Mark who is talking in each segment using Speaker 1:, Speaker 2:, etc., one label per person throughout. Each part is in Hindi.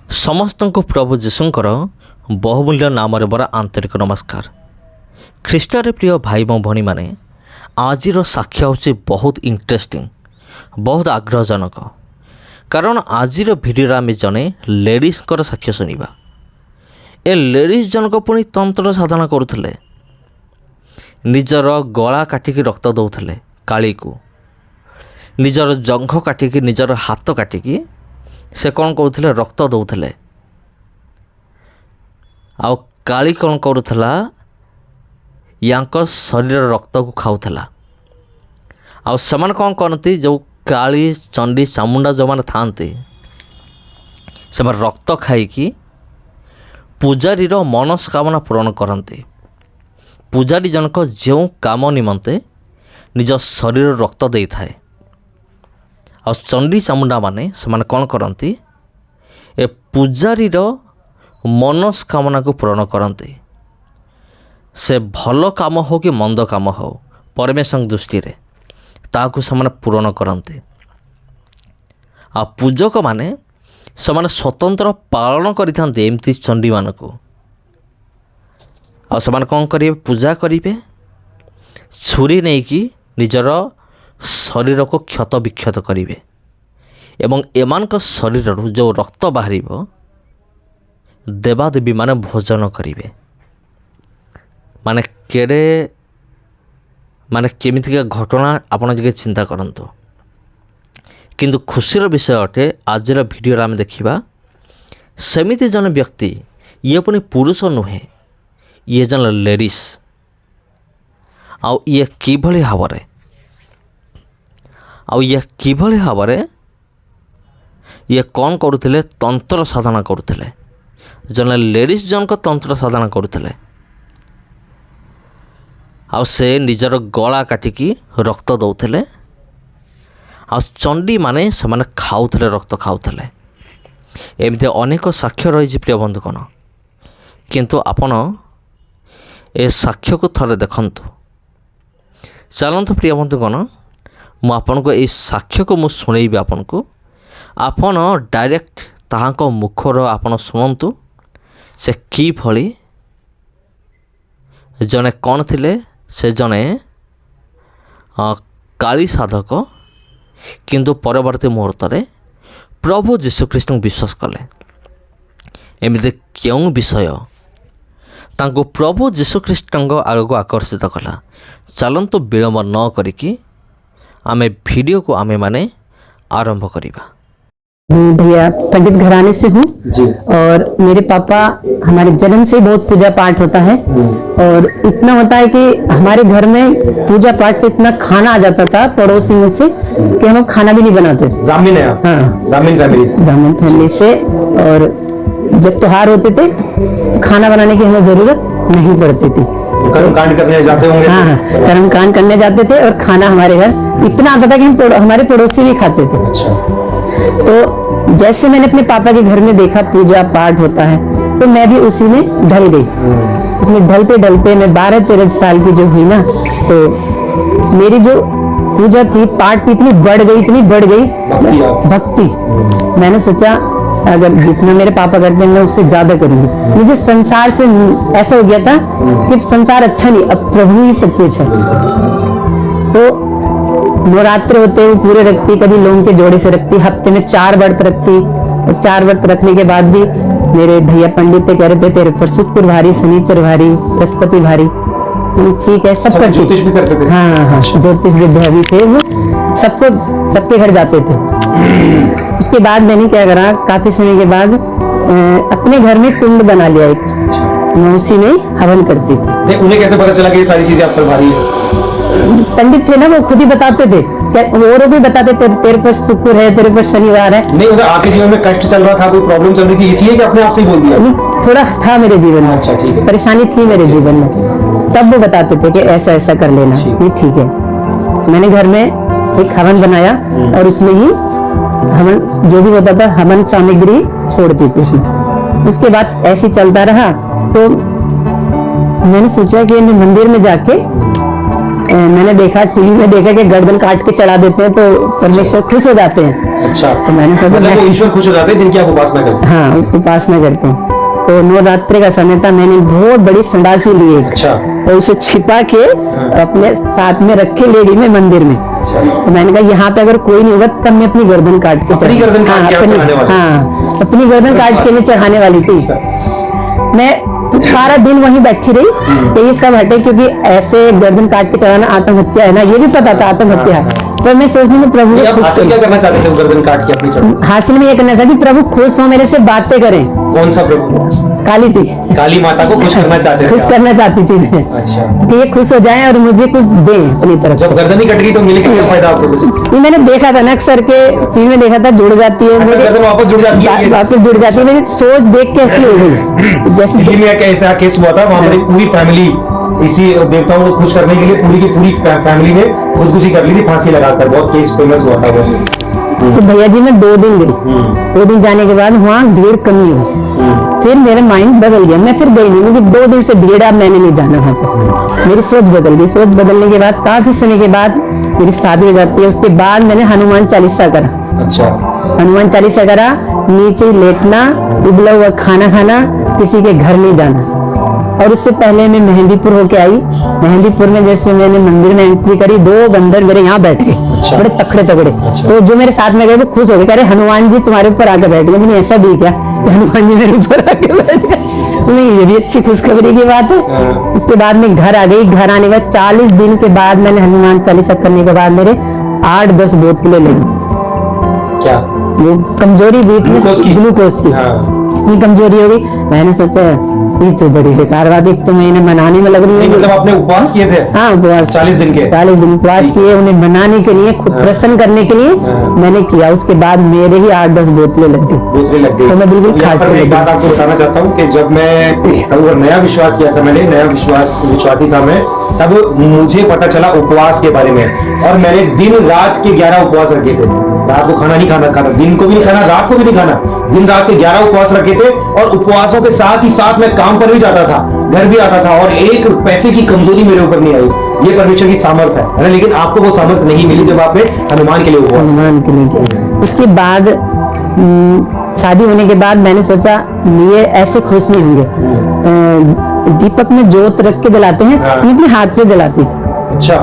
Speaker 1: समस्त को प्रभु जीशुंकर बहुमूल्य नाम बड़ा आंतरिक नमस्कार। ख्रीष्टर प्रिय भाई भाई मैंने आज साक्ष्य हूँ बहुत इंटरेस्टिंग, बहुत आग्रहजनक। कारण आज भिडियो आम जड़े लेडीज साक्ष्य शुणा। ए लेडीज जनक पुणी तंत्र साधना करुले, निजर गला काटिकी रक्त दौले काली को, निजर जंघ काटिकी निजर हाथ काटिकी से कौन करुले रक्त दौले। आउ काली कौन करुला यांक शरीर रक्त को खाऊला। आउ समान कौन करती जो काली चंडी चामुंडा जो मैंने थांती से रक्त खाई पूजारीर मनस्कामना पूरण करती। पूजारी जनक जो काम निमंते निज शरीर रक्त दे थाए। आ चंडी चामुंडा माने से कौन करती ए पूजारीर मनस्कामना को पूरण करती। से भल काम हो कि मंद काम हो परमेश्वर दृष्टि रे ताकू से पूरण करते। आ पूजक माने से स्वतंत्र पालन करते एमती चंडी मान को। आ से कौन करेंगे पूजा करेंगे छुरी नहीं कि निजर शरीर को क्षत विक्षत करेंगे एवं एमान शरीर जो रक्त बाहर देवादेवी माने भोजन करेंगे। माने केड़े माने केमितिका घटना आपन जगह चिंता करंतु। किंतु खुशीर विषय अटे आज भिडियो आम देखा सेमिति जन व्यक्ति ये पुणी पुरुष नुहे, ये जन लेडीज आउ ये किभली भावरे ये कौन करुले तंत्र साधना करुले। जन लेडीज जनक तंत्र साधना करुले। आउ से निजर गला काटिकी रक्त दौले। आ चंडी माने से माने खाऊले रक्त खाऊले। एमती अनेक साक्ष्य रही प्रिय बंधुगण। किंतु आपण ए साक्ष्य को थरे देखंतु। चलतु प्रिय बंधुगण मु आपन को ए साक्ष्य को मु सुनेबी आपन को। आपन डायरेक्ट ताहांक मुखर आपन सुनंतु से कि भली जने कौन थिले। से जने काली साधक किंतु परवर्ती मुहूर्त रे प्रभु जीशुख्रीष्ट विश्वास कले। एमती क्यों विषय तांको प्रभु जीशुख्रीष्ट आगक आकर्षित कला। चलंतु विलंब न करिकी आमे वीडियो को आमे माने आरंभ करिबा।
Speaker 2: भैया पंडित घराने से हूँ और मेरे पापा हमारे जन्म से बहुत पूजा पाठ होता है। और इतना होता है कि हमारे घर में पूजा पाठ से इतना खाना आ जाता था पड़ोसी में से कि हम खाना भी नहीं बनाते।
Speaker 3: ब्राह्मण है।
Speaker 2: हाँ,
Speaker 3: ब्राह्मण
Speaker 2: फैमिली से। और जब त्योहार होते थे तो खाना बनाने की हमें जरूरत नहीं पड़ती थी।
Speaker 3: कर्मकांड करने जाते होंगे।
Speaker 2: हाँ, कर्मकांड करने जाते थे और खाना हमारे घर इतना आता था कि हम हमारे पड़ोसी भी खाते थे।
Speaker 3: अच्छा।
Speaker 2: तो जैसे मैंने अपने पापा के घर में देखा पूजा पाठ होता है तो मैं भी उसी में ढल गई। उसमें ढलते मैं 12-13 साल की जो हुई ना, तो मेरी जो पूजा थी पाठ की इतनी बढ़ गई भक्ति। मैंने सोचा अगर जितना मेरे पापा करते हैं मैं उससे ज्यादा करूंगी। मुझे संसार से ऐसा हो गया था कि संसार अच्छा नहीं, अब प्रभु ही सब कुछ है। तो नवरात्र होते हुए पूरे रखती, कभी लोगों के जोड़े से रखती, हफ्ते में 4 व्रत रखती। और 4 व्रत रखने के बाद भी मेरे भैया पंडित कह रहे थे तेरे पर शुक्र भारी, शनिचर भारी, बृहस्पति भारी। ठीक है, सब करते।
Speaker 3: ज्योतिष भी करते थे।
Speaker 2: हाँ, ज्योतिष विद्या भी थे वो। सबके घर जाते थे। उसके बाद मैंने क्या करा, काफी समय के बाद अपने घर में कुंड बना लिया एक। मैं उसी में हवन करती थी।
Speaker 3: नहीं, उन्हें कैसे पता चला कि ये सारी चीजें आप पर भारी है?
Speaker 2: पंडित थे ना, वो खुद ही बताते थे। और भी बताते तेरे पर शुक्र है, तेरे पर शनिवार है।
Speaker 3: नहीं, उधर आपके जीवन में कष्ट चल रहा था, कोई प्रॉब्लम चल रही थी, इसलिए कि आपने आपसे ही बोल दिया?
Speaker 2: थोड़ा था मेरे जीवन में।
Speaker 3: अच्छा, ठीक है।
Speaker 2: परेशानी थी मेरे जीवन में, तब वो बताते थे कि ऐसा ऐसा कर लेना। ये ठीक है। मैंने घर में एक हवन बनाया और उसमें ही हवन जो भी होता था हवन सामग्री छोड़ दी थी उसमें। उसके बाद ऐसे चलता रहा। तो मैंने सोचा कि मैं मंदिर में जाके मैंने देखा टीवी में देखा कि गर्दन काट के चढ़ा देते हैं तो परमेश्वर खुश हो जाते हैं।
Speaker 3: अच्छा,
Speaker 2: तो मैंने सोचा
Speaker 3: मतलब वो
Speaker 2: मैं
Speaker 3: ईश्वर खुश हो जाते हैं जिनकी आप उपासना करते हैं।
Speaker 2: हाँ उपासना करते हैं। तो नवरात्रि का समय था, मैंने बहुत बड़ी संडासी ली एक,
Speaker 3: अच्छा,
Speaker 2: और उसे छिपा के अपने साथ में रख के ले गई मैं मंदिर में।
Speaker 3: अच्छा,
Speaker 2: तो मैंने कहा यहाँ पे अगर कोई नहीं होगा तब मैं अपनी गर्दन काट के
Speaker 3: अपनी गर्दन काट के आप चढ़ाने वाली?
Speaker 2: हाँ अपनी गर्दन काट के मैं चढ़ाने वाली थी। मैं सारा दिन वहीं बैठी रही कि ये सब हटे, क्योंकि ऐसे गर्दन काट के चढ़ाना आत्महत्या है ना, ये भी पता था आत्महत्या है। पर मैं सोचने में प्रभु
Speaker 3: ये
Speaker 2: को
Speaker 3: आप
Speaker 2: खुश
Speaker 3: हासिल क्या
Speaker 2: करूं।
Speaker 3: करना चाहते थे गर्दन काट के अपनी चढ़?
Speaker 2: हासिल में ये करना चाहती प्रभु खुश हो, मेरे से बातें करें।
Speaker 3: कौन सा प्रभु?
Speaker 2: काली थी,
Speaker 3: काली माता को खुश करना चाहते थे
Speaker 2: खुश
Speaker 3: आप?
Speaker 2: करना चाहती थी मैं
Speaker 3: अच्छा,
Speaker 2: कि ये खुश हो जाएं और मुझे कुछ दें अपनी तरफ
Speaker 3: जब
Speaker 2: से।
Speaker 3: गर्दन ही कट गई तो मिल के क्या फायदा आपको कुछ?
Speaker 2: ये मैंने देखा था ना अक्सर के टीवी में देखा था, जुड़ जाती है
Speaker 3: अच्छा, गर्दन वापस जुड़ जाती है ये?
Speaker 2: वापस जुड़ जाती है। मेरी सोच देख के ऐसी हो गई जैसे
Speaker 3: दिल्ली में एक ऐसा केस हुआ था, वहां पर एक पूरी फैमिली इसी देवताओं को खुश करने के लिए पूरी की पूरी फैमिली ने खुदकुशी कर ली थी फांसी लगाकर। बहुत केस फेमस हुआ था वो।
Speaker 2: तो भैया जी मैं 2 दिन गई। 2 दिन जाने के बाद वहाँ भीड़ कमी हुई, फिर मेरा माइंड बदल गया, मैं फिर गई नहीं, क्योंकि 2 दिन से भीड़, अब मैंने नहीं जाना वहाँ पर। मेरी सोच बदल गई। सोच बदलने के बाद काफी समय के बाद मेरी शादी हो जाती है। उसके बाद मैंने हनुमान चालीसा करा।
Speaker 3: अच्छा,
Speaker 2: हनुमान चालीसा करा, नीचे लेटना, उबला हुआ खाना खाना, किसी के घर नहीं जाना। और उससे पहले मैं मेहंदीपुर होके आई। मेहंदीपुर में जैसे मैंने मंदिर में एंट्री करी, 2 बंदर मेरे यहाँ बैठ गए,
Speaker 3: अच्छा।
Speaker 2: बड़े तकड़े तगड़े।
Speaker 3: अच्छा।
Speaker 2: तो जो मेरे साथ में गए वो खुश हो गए, कह रहे हनुमान जी तुम्हारे ऊपर आके बैठ गए। मैंने ऐसा भी क्या कि हनुमान जी मेरे ऊपर आके बैठ गए? नहीं, ये भी अच्छी खुशखबरी की बात है। उसके बाद मैं घर आ गई। घर आने के बाद 40 दिन के बाद मैंने हनुमान चालीसा करने के बाद मेरे 8-10 बोतलें लगी।
Speaker 3: क्या?
Speaker 2: वो कमजोरी
Speaker 3: ग्लूकोज की?
Speaker 2: ग्लूकोज की
Speaker 3: हाँ।
Speaker 2: इतनी कमजोरी हो गई। मैंने सोचा ये तो बड़ी बेकार बात है, एक तो मैं इन्हें मनाने में लग रही
Speaker 3: नहीं,
Speaker 2: हूँ।
Speaker 3: मतलब आपने उपवास किए थे?
Speaker 2: हाँ उपवास
Speaker 3: 40 दिन के?
Speaker 2: 40 दिन उपवास किए, उन्हें बनाने के लिए, खुद प्रसन्न करने के लिए मैंने किया। उसके बाद मेरे ही 8-10 बोतलें लग गई।
Speaker 3: बोतलें लग गई।
Speaker 2: तो मैं बिल्कुल
Speaker 3: यहाँ
Speaker 2: खाट
Speaker 3: पर
Speaker 2: से
Speaker 3: मैं एक
Speaker 2: लग
Speaker 3: बात
Speaker 2: गई।
Speaker 3: आपको बताना चाहता हूँ कि जब मैं अगर नया विश्वास किया था, मैंने नया विश्वासी था मैं, तब मुझे पता चला उपवास के बारे में। और मैंने दिन रात के 11 उपवास रखे थे। रात को खाना नहीं खाना, दिन को भी नहीं खाना, रात को भी नहीं खाना, दिन रात के 11 उपवास रखे थे। और उपवासों के साथ ही साथ मैं काम पर भी जाता था, घर भी आता था, और एक पैसे की कमजोरी मेरे ऊपर नहीं आई। ये परमेश्वर की सामर्थ है ना। लेकिन आपको वो सामर्थ नहीं मिली जब आपने हनुमान के लिए उपवास।
Speaker 2: हनुमान के लिए किया। उसके बाद शादी होने के बाद मैंने सोचा ये ऐसे खुश नहीं होंगे। दीपक में जोत रख के जलाते हैं,
Speaker 3: हाँ।
Speaker 2: तो अपने हाथ पे जलाती।
Speaker 3: अच्छा,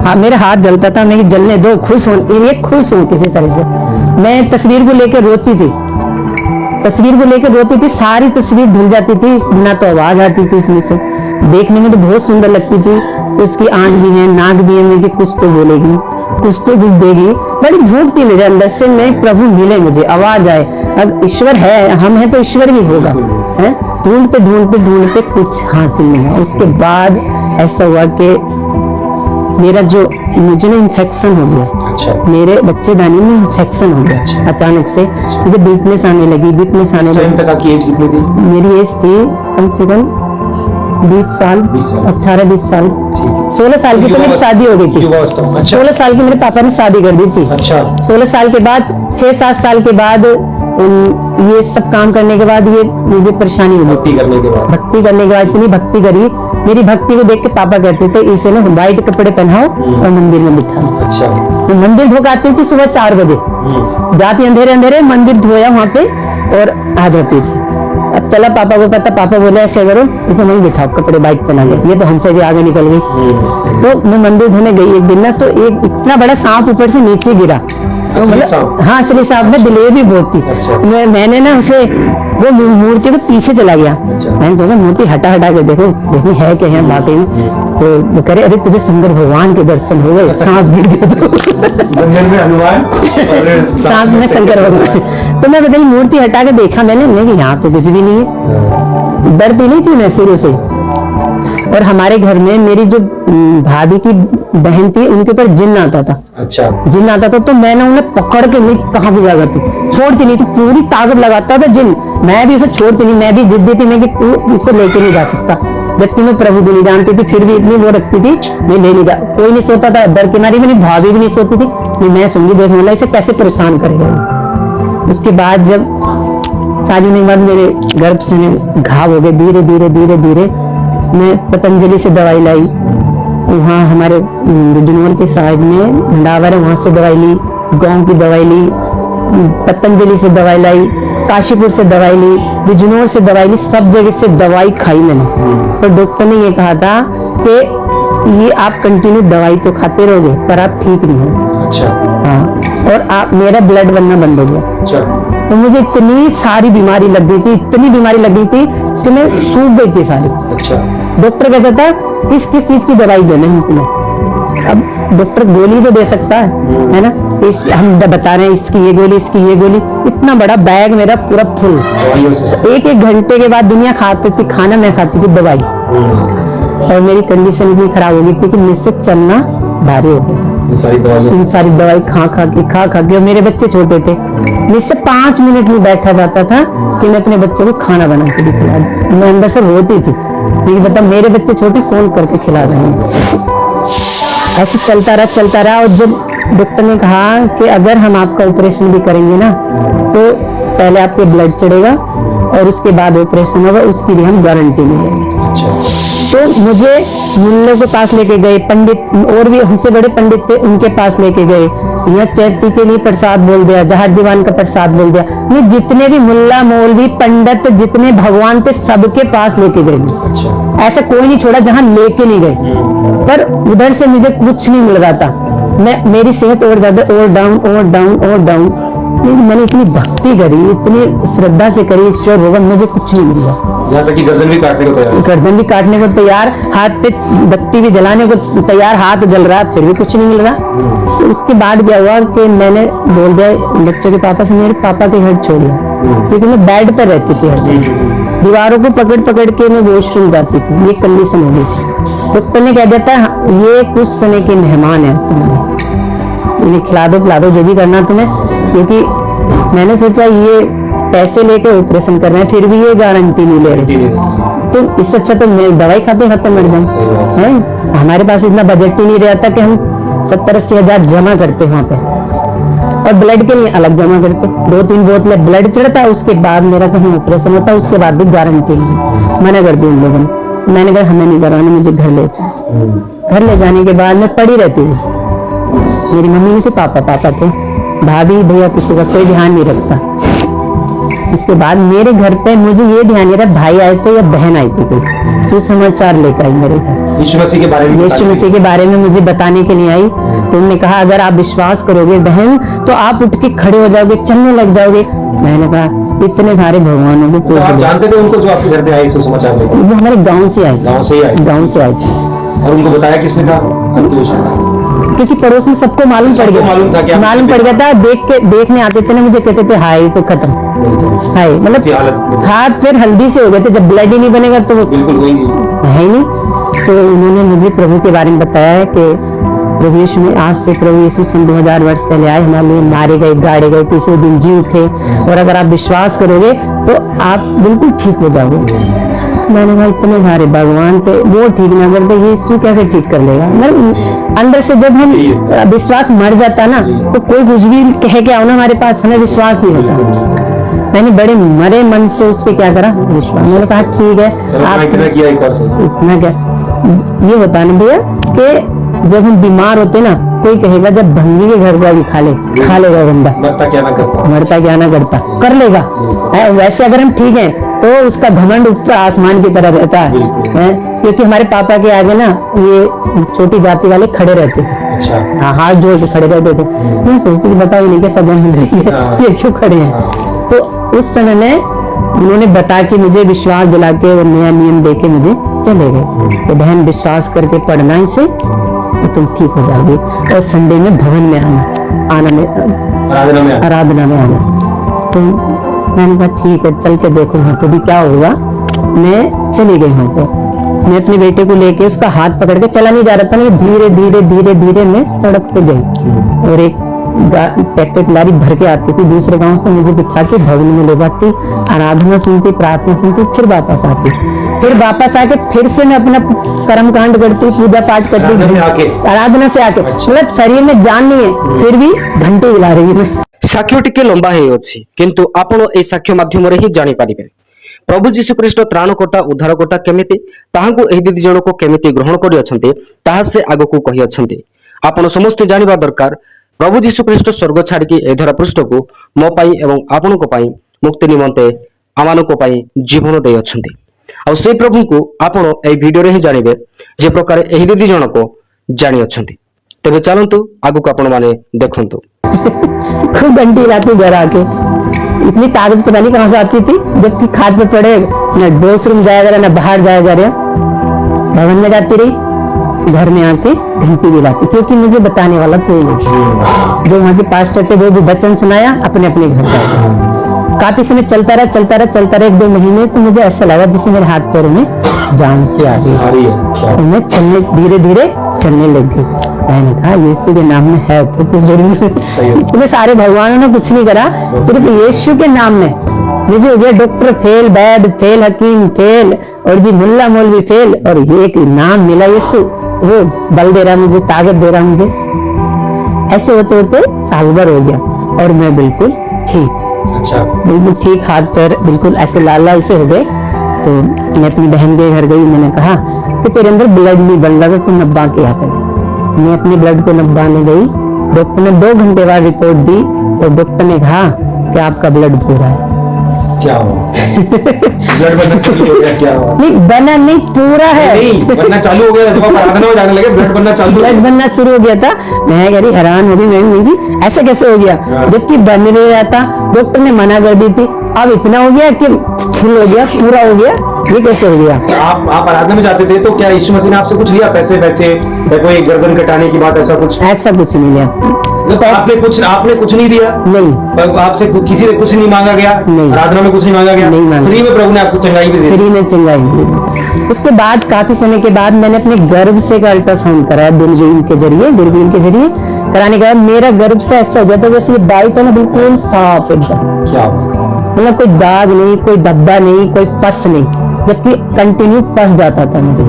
Speaker 2: हाँ मेरा हाथ जलता था, मैं जलने दो, खुश हो, ये खुश हूँ किसी तरह से। मैं तस्वीर को लेकर रोती थी, तस्वीर को लेकर रोती थी, सारी तस्वीर धुल जाती थी, ना तो आवाज आती थी उसमें से। देखने में तो बहुत सुंदर लगती थी, उसकी आंख भी है, नाक भी है, मैं कि कुछ तो बोलेगी, कुछ तो कुछ देगी। बड़ी भूख थी मेरे अंदर से, मैं प्रभु मिले, मुझे आवाज आए, अब ईश्वर है, हम है तो ईश्वर भी होगा। है ढूंढते ढूंढते ढूंढते कुछ हासिल नहीं हुआ। उसके बाद ऐसा हुआ कि मेरा जो मुझे ना इन्फेक्शन हो गया।
Speaker 3: अच्छा,
Speaker 2: मेरे बच्चेदानी में इन्फेक्शन हो गया अचानक से, मुझे वीकनेस आने लगी, वीकनेस आने
Speaker 3: इस टाइम
Speaker 2: लगी।
Speaker 3: तक आपकी एज कितनी थी?
Speaker 2: मेरी एज थी कम से कम 20 साल,
Speaker 3: 20 साल।
Speaker 2: 18-20 साल।
Speaker 3: ठीक है।
Speaker 2: 16 साल की तो मेरी शादी हो गई थी।
Speaker 3: युवावस्था। अच्छा,
Speaker 2: 16 साल की मेरे पापा ने शादी कर दी थी।
Speaker 3: अच्छा,
Speaker 2: 16 साल के बाद 6-7 साल के बाद ये सब काम करने के बाद ये मुझे परेशानी हुई।
Speaker 3: भक्ति करने के बाद?
Speaker 2: भक्ति करने के बाद इतनी भक्ति करी, मेरी भक्ति को देख के पापा कहते थे इसे ना व्हाइट कपड़े पहनाओ और मंदिर में बिठाओ।
Speaker 3: अच्छा,
Speaker 2: मैं मंदिर धो के आती थी सुबह 4 बजे, जाती अंधेरे अंधेरे मंदिर धोया वहां पे और आ जाती थी। अब चला पापा को पता, पापा बोले ऐसे करो इसे वहीं बिठाओ, कपड़े व्हाइट पहना के। ये तो हमसे भी आगे निकल गई। तो मैं मंदिर धोने गई एक दिन ना, तो एक इतना बड़ा सांप ऊपर से नीचे गिरा। तो
Speaker 3: असली
Speaker 2: मतलब
Speaker 3: सांप?
Speaker 2: हाँ असली सांप में दिलेर भी बहुत थी।
Speaker 3: अच्छा।
Speaker 2: मैंने ना उसे वो मूर्ति के पीछे चला गया।
Speaker 3: अच्छा।
Speaker 2: मैंने सोचा मूर्ति हटा हटा के देखो देखो है क्या है वाकई में। तो वो करे अरे तुझे शंकर भगवान के दर्शन हो गए, सांप गिर गया तो
Speaker 3: जंगल में हनुमान और
Speaker 2: सांप में शंकर भगवान। तो मैं बताइए मूर्ति हटा के देखा मैंने कि यहाँ तो कुछ भी नहीं है। डरती नहीं थी मैं शुरू से। और हमारे घर में मेरी जो भाभी की बहन थी उनके ऊपर जिन्न आता था।
Speaker 3: अच्छा,
Speaker 2: जिन्न आता था तो मैंने उन्हें पकड़ के नहीं कहाँ भी जागा तू छोड़ती नहीं, तो पूरी ताकत लगाता था जिन्न। मैं भी उसे छोड़ती नहीं, मैं भी जिद्दी थी, मैं कि तू इसे लेके नहीं जा सकता। जबकि मैं प्रभु भी नहीं जानती थी, फिर भी इतनी वो रखती थी मैं ले नहीं जा। कोई नहीं सोता था डर के मारी, मेरी भाभी भी नहीं सोती थी, मैं सुनगी देख वाला इसे कैसे परेशान करेगा। उसके बाद जब शादी होने के बाद मेरे गर्भ से घाव हो गए, धीरे धीरे धीरे धीरे मैं पतंजलि से दवाई लाई, वहाँ हमारे बिजनौर के साइड में भंडावर है, वहाँ से दवाई ली, गांव की दवाई ली, पतंजलि से दवाई लाई, काशीपुर से दवाई ली, बिजनौर से दवाई ली, सब जगह से दवाई खाई मैंने। तो डॉक्टर ने ये कहा था कि ये आप कंटिन्यू दवाई तो खाते रहोगे पर आप ठीक नहीं हो।
Speaker 3: अच्छा।
Speaker 2: हाँ, और आप मेरा ब्लड बनना बंद हो गया।
Speaker 3: अच्छा।
Speaker 2: तो मुझे इतनी सारी बीमारी लग गई थी, इतनी बीमारी लग गई थी कि मैं सूख गई थी सारी।
Speaker 3: अच्छा।
Speaker 2: डॉक्टर कहता था किस किस चीज की दवाई देना है तुम्हें। अब डॉक्टर गोली तो दे सकता है ना, इस हम बता रहे हैं इसकी ये गोली, इसकी ये गोली। इतना बड़ा बैग मेरा पूरा फुल, एक एक घंटे के बाद दुनिया खाती थी खाना, मैं खाती थी दवाई। और मेरी कंडीशन इतनी खराब हो गई थी कि मुझसे चलना भारी हो गया। इन सारी दवाई खा खा के, और मेरे बच्चे छोटे थे, मुझसे 5 मिनट में बैठा जाता था कि मैं अपने बच्चों को खाना बना के खिला दूं। मैं अंदर से रोती थी, लेकिन बता मेरे बच्चे छोटे कौन करके खिला रहे हैं। ऐसे चलता रहा। और जब डॉक्टर ने कहा कि अगर हम आपका ऑपरेशन भी करेंगे ना तो पहले आपके ब्लड चढ़ेगा और उसके बाद ऑपरेशन होगा, उसकी भी हम गारंटी नहीं देंगे। तो मुझे मुल्लों के पास लेके गए, पंडित और भी हमसे बड़े पंडित थे उनके पास लेके गए। यहाँ चैती के लिए प्रसाद बोल दिया, जहार दीवान का प्रसाद बोल दिया। मैं जितने भी मुल्ला मौलवी पंडित जितने भगवान थे सबके पास लेके गए। अच्छा। ऐसा कोई नहीं छोड़ा जहाँ लेके नहीं गए। पर उधर से मुझे कुछ नहीं मिल रहा था। मेरी सेहत और ज्यादा और डाउन। मैंने इतनी भक्ति करी, इतनी श्रद्धा से करी, ईश्वर भगवान, मुझे कुछ नहीं मिला।
Speaker 3: यहाँ तक कि गर्दन भी काटने को तैयार, हाथ पे बत्ती भी जलाने को तैयार, हाथ जल रहा फिर भी कुछ नहीं मिल रहा। तो उसके बाद क्या हुआ कि मैंने बोल दिया बच्चों के पापा से, मेरे पापा के घर छोड़ दिया, क्योंकि मैं बेड पर रहती थी हर समय, दीवारों को पकड़ के मैं वॉशरूम जाती थी। ये कंडीशन हो गई थी। डॉक्टर ने कह दिया था ये कुछ समय के मेहमान है, तुम्हें खिला दो जो भी करना तुम्हें, क्योंकि मैंने सोचा ये पैसे लेके ऑपरेशन कर रहे हैं फिर भी ये गारंटी नहीं ले रहे, तो इससे अच्छा तो मैं दवाई खाते मर जाऊं। हमारे पास इतना बजट ही नहीं रहता कि हम 70-80 हजार जमा करते वहां पे, और ब्लड के लिए अलग जमा करते। 2-3 बोतलें ब्लड चढ़ता, उसके बाद मेरा कहीं ऑपरेशन होता, उसके बाद भी गारंटी नहीं। मना कर दी उन लोगों ने। मैंने कहा हमें नहीं करवाना, मुझे घर ले जाओ। घर ले जाने के बाद मैं पड़ी रहती थी। मेरी मम्मी नहीं थी, पापा थे, भाभी भैया किसी का कोई ध्यान नहीं रखता। उसके बाद मेरे घर पे मुझे ये ध्यान नहीं रहा, भाई आए थे या बहन आई थी कोई सुसमाचार लेकर आई मेरे घर, यीशु मसीह के बारे में
Speaker 2: मुझे बताने के लिए आई। तो उन्होंने कहा अगर आप विश्वास करोगे बहन तो आप उठ के खड़े हो जाओगे, चलने लग जाओगे। मैंने कहा इतने सारे भगवानों को
Speaker 3: तो आप जानते थे उनको जो आपके घर पे आई सुसमाचार लेकर?
Speaker 2: वो हमारे गाँव से आई थी।
Speaker 3: और उनको बताया किसने था?
Speaker 2: क्योंकि पड़ोस में सबको मालूम पड़ गया था। देखने आते थे ना, मुझे कहते थे हाय तो खत्म, हाय मतलब हाथ फिर हल्दी से हो गए थे। जब ब्लड ही नहीं बनेगा तो वो बिल्कुल है ही नहीं। तो उन्होंने मुझे प्रभु के बारे में बताया कि प्रभु यीशु में आज से प्रभु यीशु सन 2000 वर्ष पहले आए, हमारे लिए मारे गए, गाड़े गए, तीसरे दिन जी उठे, और अगर आप विश्वास करोगे तो आप बिल्कुल ठीक हो जाओगे। मैंने कहा इतने सारे भगवान थे, वो ठीक ना करते यीशु कैसे ठीक कर लेगा। मतलब अंदर से जब हम विश्वास मर जाता ना तो कोई कुछ भी कह के आओ ना हमारे पास, हमें विश्वास नहीं होता। मैंने बड़े मरे मन से उस पर क्या करा, विश्वास। मैंने कहा ठीक है आप इतना क्या ये होता ना भैया कि जब हम बीमार होते ना कोई कहेगा जब भंगी के घर जाके खा लेगा बंदा, मरता क्या ना करता, कर लेगा। वैसे अगर हम ठीक हैं तो उसका घमंड ऊपर आसमान की तरह रहता है, क्योंकि हमारे पापा के आगे ना ये छोटी जाति वाले खड़े रहते थे। अच्छा। हाँ, हाथ जोड़ के खड़े रहते थे। मैं सोचती थी बताओ इन्हें क्या सजा मिल रही है, ये क्यों खड़े हैं। तो उस समय में उन्होंने बता के मुझे विश्वास दिला के और नया नियम दे के मुझे चले गए। तो बहन विश्वास करके पढ़ना इसे तो तुम ठीक हो जाओगे, और संडे में भवन में आराधना में आना। तो मैंने कहा ठीक है चल के देखो वहाँ पे भी क्या होगा। मैं चली गई वहाँ पे, मैं अपने बेटे को लेके उसका हाथ पकड़ के चला नहीं जा रहा था, मैं धीरे मैं सड़क पे गई, और एक ट्रैक्टर लारी भर के आती थी दूसरे गांव से, मुझे बिठा के भवन में ले जाती, आराधना सुनती, प्रार्थना सुनती, फिर वापस आती, फिर वापस आके फिर से मैं अपना कर्म कांड करती, पूजा पाठ करती, आराधना से आके मतलब शरीर में जान नहीं है फिर भी घंटे हिला रही है।
Speaker 4: साक्ष्य टिके लंबा है किंतु आपण ए साक्ष्य माध्यम रे ही जानि पारिबे। प्रभु जीशु ख्रीष्ट त्राणकोटा उद्धारकोटा केमिति ताहांकु एही दीदी जणको केमिति ग्रहण करि अछन्ते ताहा से आगको कहि अछन्ते। आपण समस्त जानिबा दरकार प्रभु जीशु ख्रीष्ट स्वर्ग छाड़िकी ए धरा पृष्ठ को मो पाई एवं आपनको पाई मुक्ति निमंते आमानको पाई जीवन दे अछन्ते। आ से प्रभु को आपण ए वीडियो रे ही जानिबे जे प्रकार एही दीदी जणको जानि अछन्ते। तेबे चलंतु आगको आपण माने देखंतु।
Speaker 2: खूब घंटी लाती घर आके, इतनी ताकत पता नहीं कहां से आती थी, जबकि खाट पे पड़े न वॉशरूम जाया जा रहा न बाहर जाया जा रहा, भवन में जाती रही, घर में आके घंटी भी लाती, क्योंकि मुझे बताने वाला कोई नहीं। जो वहाँ के पास्टर थे वो भी वचन सुनाया, अपने अपने घर जाए। काफी समय चलता रहा 1-2 महीने, तो मुझे ऐसा लगा जैसे मेरे हाथ पैर में जान से आ गई, तो मैं चलने धीरे धीरे चलने लग गई। मैंने कहा यीशु के नाम में है तो कुछ जरूर। तो सारे भगवानों ने कुछ नहीं करा, सिर्फ यीशु के नाम में मुझे हो गया डॉक्टर फेल, वैद फेल, हकीम फेल, और जी मुल्ला मौलवी फेल, और एक नाम मिला यीशु, वो बल दे रहा मुझे, ताकत दे रहा मुझे। ऐसे होते होते साल भर हो गया और मैं बिल्कुल ठीक, बिल्कुल ठीक, हाथ पैर बिल्कुल ऐसे लाल लाल से हो गए। तो मैं अपनी बहन के घर गई, मैंने कहा कि तेरे अंदर ब्लड नहीं बन रहा, तो तुम नब्बा के यहाँ पे। मैं अपने ब्लड को नब्बाने गई, डॉक्टर ने 2 घंटे बाद रिपोर्ट दी, और डॉक्टर ने कहा कि आपका ब्लड पूरा है।
Speaker 3: क्या हुआ? ब्लड बनना चालू हो गया? क्या हुआ?
Speaker 2: नहीं बना नहीं, पूरा है।
Speaker 3: नहीं बनना चालू हो गया, जब आप आराधना में जाने लगे ब्लड बनना
Speaker 2: शुरू हो गया था। मैं कह रही हैरान हो गई, मैं ऐसा कैसे हो गया, जबकि बन नहीं रहा था, डॉक्टर ने मना कर दी थी। अब इतना हो गया कि फुल हो गया, पूरा हो गया, ये कैसे हो गया?
Speaker 3: आप आराधना में जाते थे, तो क्या यीशु मसीह ने आपसे कुछ लिया, पैसे या कोई गर्दन कटाने की बात, ऐसा कुछ
Speaker 2: नहीं लिया।
Speaker 3: आपने कुछ नहीं दिया?
Speaker 2: नहीं।
Speaker 3: आपसे किसी से कुछ नहीं मांगा गया?
Speaker 2: नहीं।
Speaker 3: आराधना में कुछ नहीं मांगा गया?
Speaker 2: नहीं।
Speaker 3: फ्री में प्रभु ने आपको चंगाई भी दी?
Speaker 2: फ्री में चंगाई दी। उसके बाद काफी समय के बाद मैंने अपने गर्भ से का अल्ट्रासाउंड कराया, दूरबीन के जरिए कराने के बाद मेरा गर्भ से ऐसा हो गया था जैसे बाइक है ना, बिल्कुल साफ एकदम।
Speaker 3: क्या
Speaker 2: मतलब कोई दाग नहीं, कोई धब्बा नहीं, कोई पस नहीं, जबकि कंटिन्यू पस जाता था, मुझे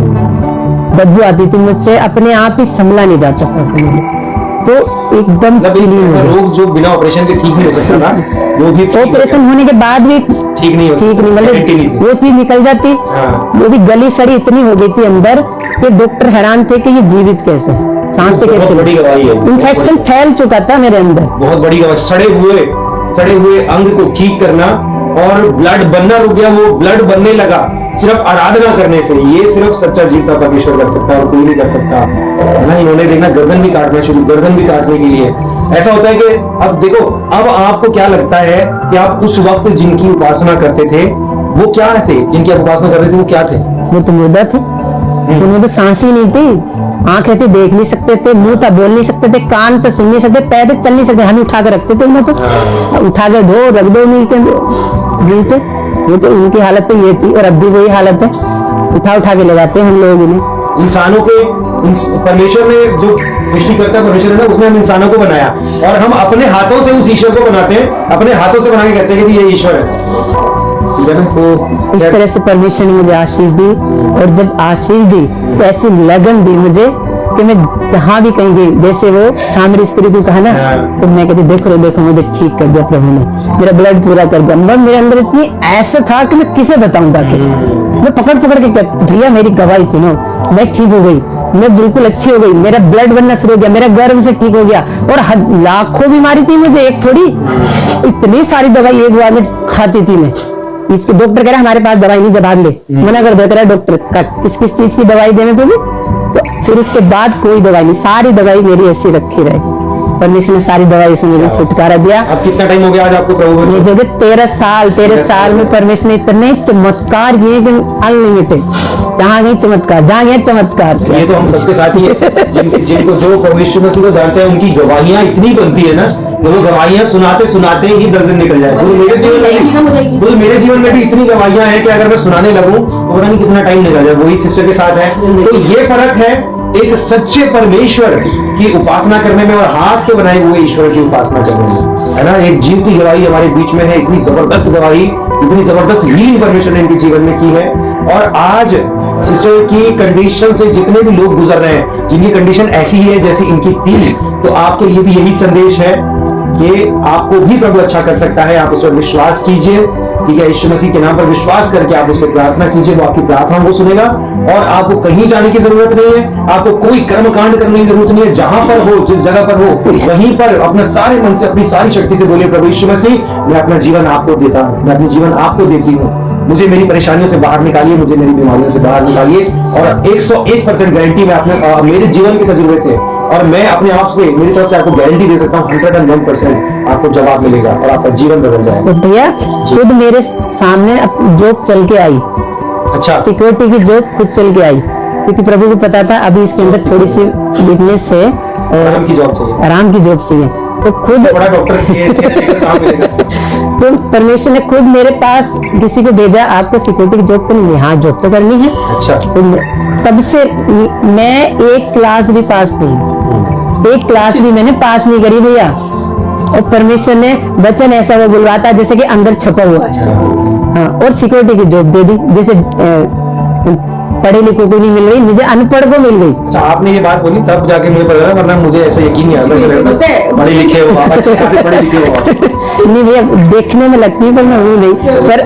Speaker 2: बदबू आती थी, मुझसे अपने आप ही संभला नहीं जाता था मुझे। तो एकदम
Speaker 3: रोग जो बिना ऑपरेशन के ठीक नहीं हो सकता था, वो भी
Speaker 2: ऑपरेशन होने के बाद भी ठीक नहीं, मतलब वो चीज निकल जाती। वो भी गली सड़ी इतनी हो गई थी अंदर कि डॉक्टर हैरान थे कि ये जीवित कैसे, सांस से कैसे।
Speaker 3: बड़ी गवाही है,
Speaker 2: इन्फेक्शन फैल चुका था मेरे अंदर,
Speaker 3: बहुत बड़ी गवाही। सड़े हुए अंग को ठीक करना और ब्लड बनना रुक गया, वो ब्लड बनने लगा सिर्फ आराधना करने से। ये सिर्फ सच्चा जीवता परमेश्वर कर सकता है और कोई नहीं कर सकता ना। इन्होंने देखना गर्दन भी काटने के लिए ऐसा होता है कि अब देखो, अब आपको क्या लगता है कि आप उस वक्त जिनकी उपासना करते थे वो क्या थे, जिनकी आप उपासना करते थे वो क्या थे?
Speaker 2: वो तो मुर्दा थे, उनमें तो सांस ही नहीं थी, आंखें थी देख नहीं सकते थे, मुंह था बोल नहीं सकते थे, कान पे सुन नहीं सकते, पैर पे चल नहीं सकते, हम उठा के रखते थे उन्हें, तो उठा के धो रख दो नहीं थे। वो तो उनकी हालत तो ये थी, और अब भी वही हालत है, उठा के लगाते हैं हम लोग उन्हें।
Speaker 3: इंसानों के परमेश्वर ने जो सृष्टिकर्ता परमेश्वर है ना, उसने हम इंसानों को बनाया और हम अपने हाथों से उस ईश्वर को बनाते हैं, अपने हाथों से बना के कहते हैं कि ये ईश्वर है।
Speaker 2: तो इस तरह से परमेश्वर ने मुझे आशीष दी, और जब आशीष दी तो ऐसी लगन दी मुझे कि मैं जहाँ भी कहीं गई, जैसे वो सामरी स्त्री को कहा ना, तो मैं कहती देखो मुझे ठीक कर दिया प्रभु ने, मेरा ब्लड पूरा कर दिया। मतलब मेरे अंदर इतनी ऐसा था कि मैं किसे बताऊं जाके, मैं पकड़ के कहती भैया मेरी गवाही सुनो, मैं ठीक हो गई, मैं बिल्कुल अच्छी हो गई, मेरा ब्लड बनना शुरू हो गया, मेरा गर्भ से ठीक हो गया। और लाखों बीमारी थी मुझे, एक थोड़ी, इतनी सारी दवाई एक बार में खाती थी मैं। इसके डॉक्टर कह रहा हमारे पास दवाई नहीं, दबा ले, मना कर देता है डॉक्टर का, किस चीज की दवाई देने तुझे। तो फिर उसके बाद कोई दवाई नहीं, सारी दवाई मेरी ऐसी रखी रही। परमेश्वर ने सारी दवाई से मुझे छुटकारा दिया।
Speaker 3: अब कितना टाइम हो गया आज आपको प्रभु में?
Speaker 2: ये जगह 13 साल में परमेश्वर ने इतने चमत्कार किए कि अनलिमिटेड, जहाँ गई चमत्कार, जहाँ गए चमत्कार।
Speaker 3: ये तो हम सबके साथ ही है, जिनको जो परमेश्वर मसीह को जानते हैं उनकी गवाहियां इतनी बनती है ना, वो गवाहियां सुनाते ही दर्जन निकल जाए। मेरे जीवन में भी इतनी गवाहियां हैं कि अगर मैं सुनाने लगूं तो पता नहीं कितना टाइम निकल जाए। वही सिस्टर के साथ है। तो ये फर्क है एक सच्चे परमेश्वर की उपासना करने में और हाथ के बनाए हुए ईश्वर की उपासना करने में, है ना। एक जीव की गवाही हमारे बीच में है, इतनी जबरदस्त गवाही, इतनी जबरदस्त हीलिंग परमेश्वर ने इनके जीवन में की है। और आज सिस्टर की कंडीशन से जितने भी लोग गुजर रहे हैं, जिनकी कंडीशन ऐसी है जैसी इनकी थी, तो आपके लिए भी यही संदेश है कि आपको भी प्रभु अच्छा कर सकता है। आप इस पर विश्वास कीजिए ठीक है, यीशु मसीह के नाम पर विश्वास करके आप उससे प्रार्थना कीजिए, वो आपकी प्रार्थनाओं को सुनेगा और आपको कहीं जाने की जरूरत नहीं है, आपको कोई कर्म कांड करने की जरूरत नहीं है। जहां पर हो, जिस जगह पर हो, वहीं पर अपने सारे मन से, अपनी सारी शक्ति से बोलिए, प्रभु यीशु मसीह, मैं अपना जीवन आपको देता हूं, मैं अपनी जीवन आपको देती हूँ, मुझे मेरी परेशानियों से बाहर निकालिए, मुझे मेरी बीमारियों से बाहर निकालिए। और 101% गारंटी मैं अपने मेरे जीवन के तजुर्बे से और मैं अपने आप से, मेरी तरफ से आपको गारंटी दे सकता हूँ, 101% आपको जवाब मिलेगा और आपका जीवन बदल जाएगा।
Speaker 2: तो भैया खुद मेरे सामने जॉब चल के आई,
Speaker 3: अच्छा,
Speaker 2: सिक्योरिटी की जॉब खुद चल के आई, क्योंकि प्रभु को पता था अभी इसके अंदर थोड़ी सी वीकनेस है और
Speaker 3: आराम की जॉब चाहिए,
Speaker 2: आराम की जॉब चाहिए। तो खुद
Speaker 3: बड़ा डॉक्टर काम मिलेगा।
Speaker 2: तो परमेश्वर ने खुद मेरे पास किसी को भेजा, आपको सिक्योरिटी की जॉब करनी है, हाँ जॉब तो करनी है।
Speaker 3: अच्छा,
Speaker 2: तो तब से मैं एक क्लास भी पास नहीं, एक क्लास भी मैंने पास नहीं करी भैया। और परमेश्वर ने वचन ऐसा वो बुलवाता जैसे कि अंदर छपा हुआ है। हाँ, और सिक्योरिटी की जॉब दे दी, जैसे पढ़े लिखे को नहीं मिल रही, मुझे अनपढ़ को मिल गई।
Speaker 3: अच्छा, आपने ये बात बोली तब जाके मुझे पता चला, वरना मुझे ऐसा यकीन नहीं आता पढ़े लिखे हो आप, अच्छे खासे पढ़े लिखे हो आप।
Speaker 2: नहीं भैया, देखने में लगती है पर मैं हूँ नहीं। पर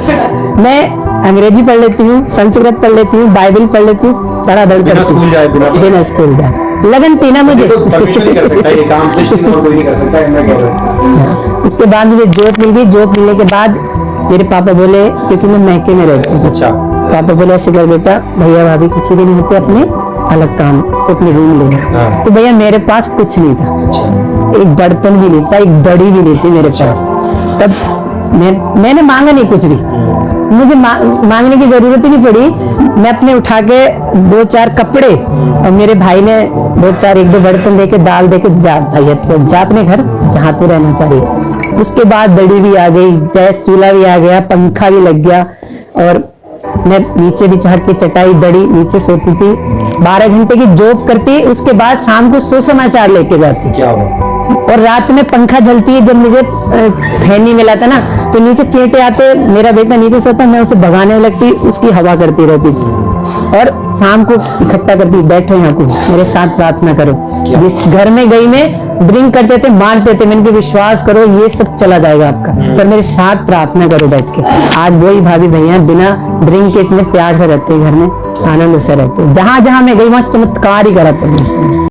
Speaker 2: मैं अंग्रेजी पढ़ लेती हूँ, संस्कृत पढ़ लेती हूँ, बाइबल पढ़ लेती हूँ, धड़ाधड़
Speaker 3: बिना स्कूल जाए,
Speaker 2: बिना स्कूल जाए, लगन पीना मुझे।
Speaker 3: तो परमेश्वर नहीं कर सकता ये काम, सृष्टि में और कोई नहीं कर सकता है, मैं कह रहा हूँ।
Speaker 2: उसके बाद मुझे जॉब मिल गई। जॉब मिलने के बाद मेरे पापा बोले, क्योंकि मैं मैके में रहती हूँ,
Speaker 3: अच्छा,
Speaker 2: पापा बोले ऐसे कर बेटा, भैया भाभी किसी के नहीं होते, अपने अलग काम तो अपने रूम ले।
Speaker 3: हाँ।
Speaker 2: तो भैया मेरे पास कुछ नहीं था,
Speaker 3: अच्छा,
Speaker 2: एक बर्तन भी नहीं था, एक दड़ी भी नहीं थी मेरे पास। तब मैंने मांगा नहीं कुछ भी, मुझे मांगने की जरूरत ही नहीं पड़ी। मैं अपने उठा के 2-4 कपड़े और मेरे भाई ने 2-4 1-2 बर्तन देके, दाल देके, जा भैया तो जा अपने घर जहाँ तू रहना चाहिए। उसके बाद दड़ी भी आ गई, गैस चूल्हा भी आ गया, पंखा भी लग गया और मैं नीचे भी चढ़ के चटाई दड़ी नीचे सोती थी। 12 घंटे की जॉब करती, उसके बाद शाम को सुसमाचार लेके जाती
Speaker 3: क्या हुआ?
Speaker 2: और रात में पंखा जलती है। जब मुझे फैन नहीं मिला था ना, तो नीचे चींटे आते, मेरा बेटा नीचे सोता, मैं उसे भगाने लगती, उसकी हवा करती रहती थी और शाम को इकट्ठा करती, बैठो यहाँ को मेरे साथ प्रार्थना करो। जिस घर में गई मैं, ड्रिंक करते थे, मानते थे, मैंने विश्वास करो ये सब चला जाएगा आपका, पर मेरे साथ प्रार्थना करो बैठ के। आज वही भाभी भैया बिना ड्रिंक के इतने प्यार से रहते घर में, आनंद से रहते। जहां जहां मैं गई वहां चमत्कार ही करा।